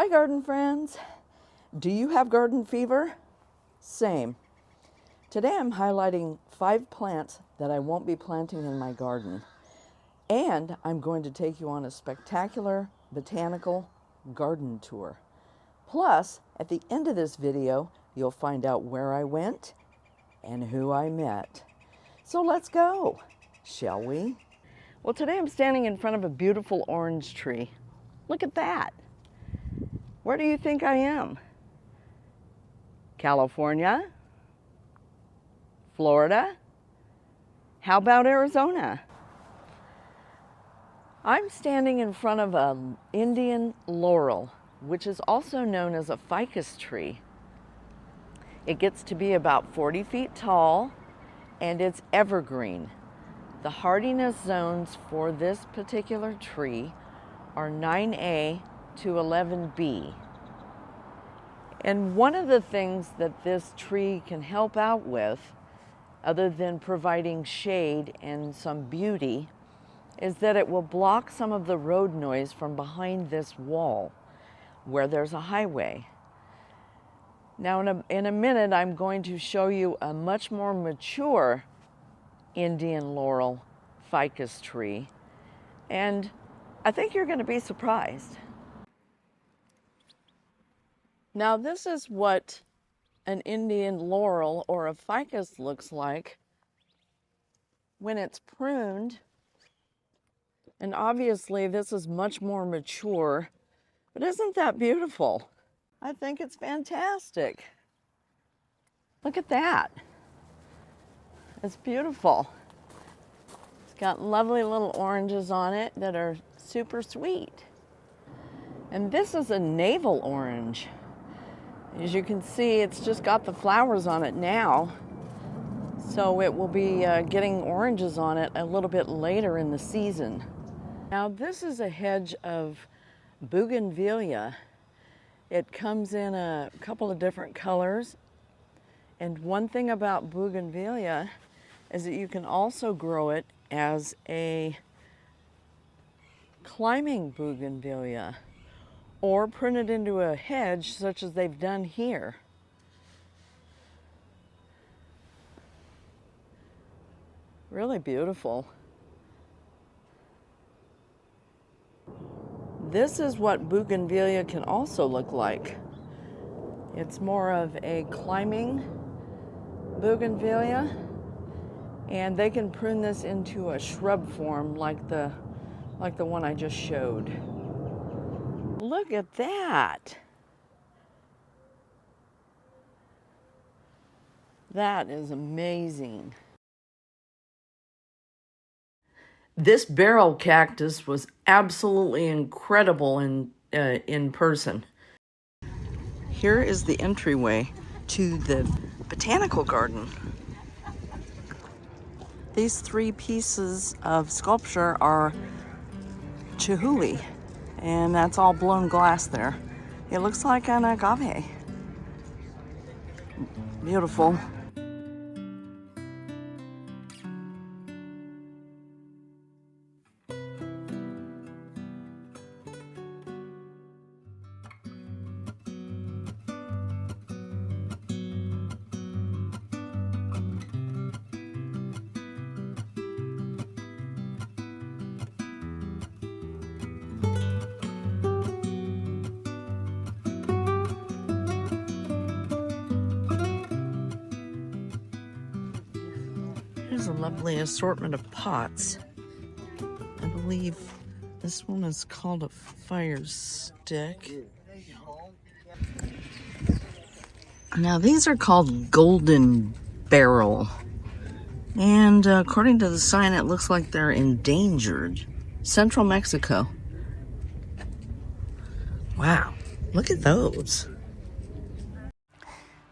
Hi garden friends. Do you have garden fever? Same. Today I'm highlighting 5 plants that I won't be planting in my garden. And I'm going to take you on a spectacular botanical garden tour. Plus, at the end of this video, you'll find out where I went and who I met. So let's go, shall we? Well, today I'm standing in front of a beautiful orange tree. Look at that. Where do you think I am? California? Florida? How about Arizona? I'm standing in front of an Indian laurel, which is also known as a ficus tree. It gets to be about 40 feet tall and it's evergreen. The hardiness zones for this particular tree are 9A to 11B. And one of the things that this tree can help out with, other than providing shade and some beauty, is that it will block some of the road noise from behind this wall where there's a highway. Now in a minute I'm going to show you a much more mature Indian laurel ficus tree, and I think you're going to be surprised. Now this is what an Indian laurel or a ficus looks like when it's pruned, and obviously this is much more mature, but isn't that beautiful? I think it's fantastic. Look at that. It's beautiful. It's got lovely little oranges on it that are super sweet. And this is a navel orange. As you can see, it's just got the flowers on it now. So it will be getting oranges on it a little bit later in the season. Now this is a hedge of bougainvillea. It comes in a couple of different colors. And one thing about bougainvillea is that you can also grow it as a climbing bougainvillea or prune it into a hedge such as they've done here. Really beautiful. This is what bougainvillea can also look like. It's more of a climbing bougainvillea, and they can prune this into a shrub form like the one I just showed. Look at that. That is amazing. This barrel cactus was absolutely incredible in person. Here is the entryway to the botanical garden. These 3 pieces of sculpture are chihuly, and that's all blown glass there. It looks like an agave. Beautiful. Here's a lovely assortment of pots. I believe this one is called a fire stick. Now these are called golden barrel. And according to the sign, it looks like they're endangered. Central Mexico. Wow, look at those.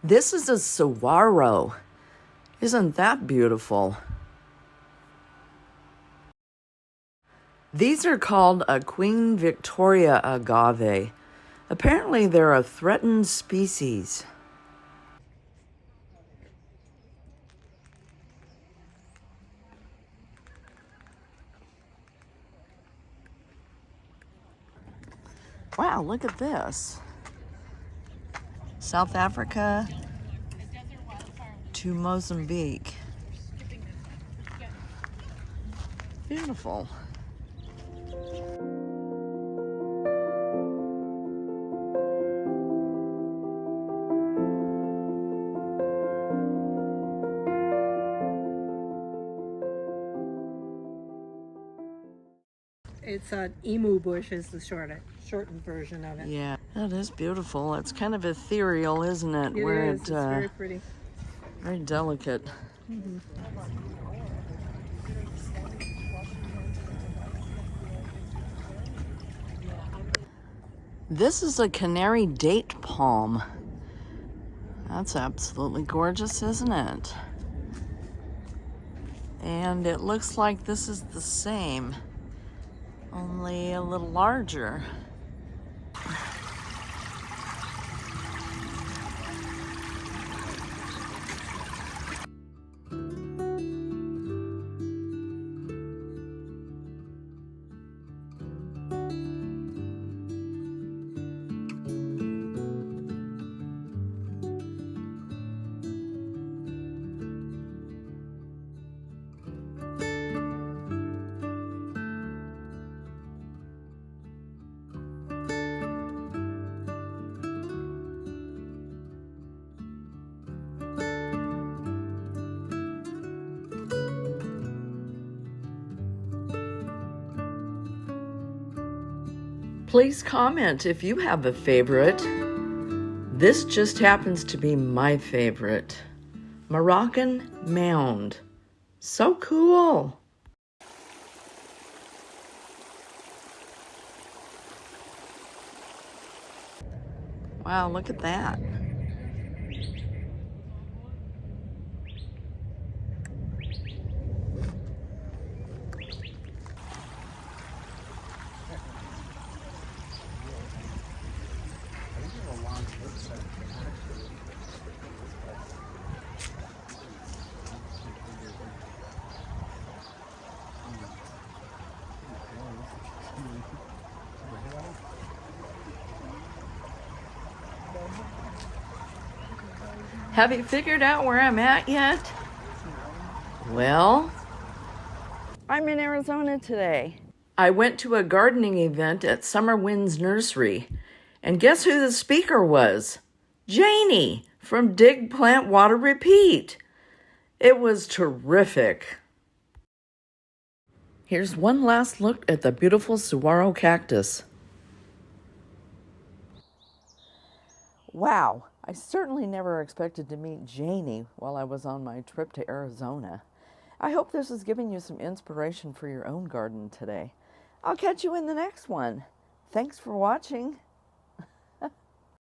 This is a saguaro. Isn't that beautiful? These are called a Queen Victoria agave. Apparently they're a threatened species. Wow, look at this. South Africa to Mozambique. Beautiful. It's an emu bush is the shortened version of it. Yeah, that is beautiful. It's kind of ethereal, isn't it? It Where is. It's very pretty. very delicate. Mm-hmm. This is a canary date palm. That's absolutely gorgeous, isn't it? And it looks like this is the same, only a little larger. Please comment if you have a favorite. This just happens to be my favorite. Moroccan mound. So cool. Wow, look at that. Have you figured out where I'm at yet? Well, I'm in Arizona today. I went to a gardening event at Summer Wind's Nursery, and guess who the speaker was? Janie from Dig, Plant, Water, Repeat. It was terrific. Here's one last look at the beautiful saguaro cactus. Wow, I certainly never expected to meet Janie while I was on my trip to Arizona. I hope this has given you some inspiration for your own garden today. I'll catch you in the next one. Thanks for watching.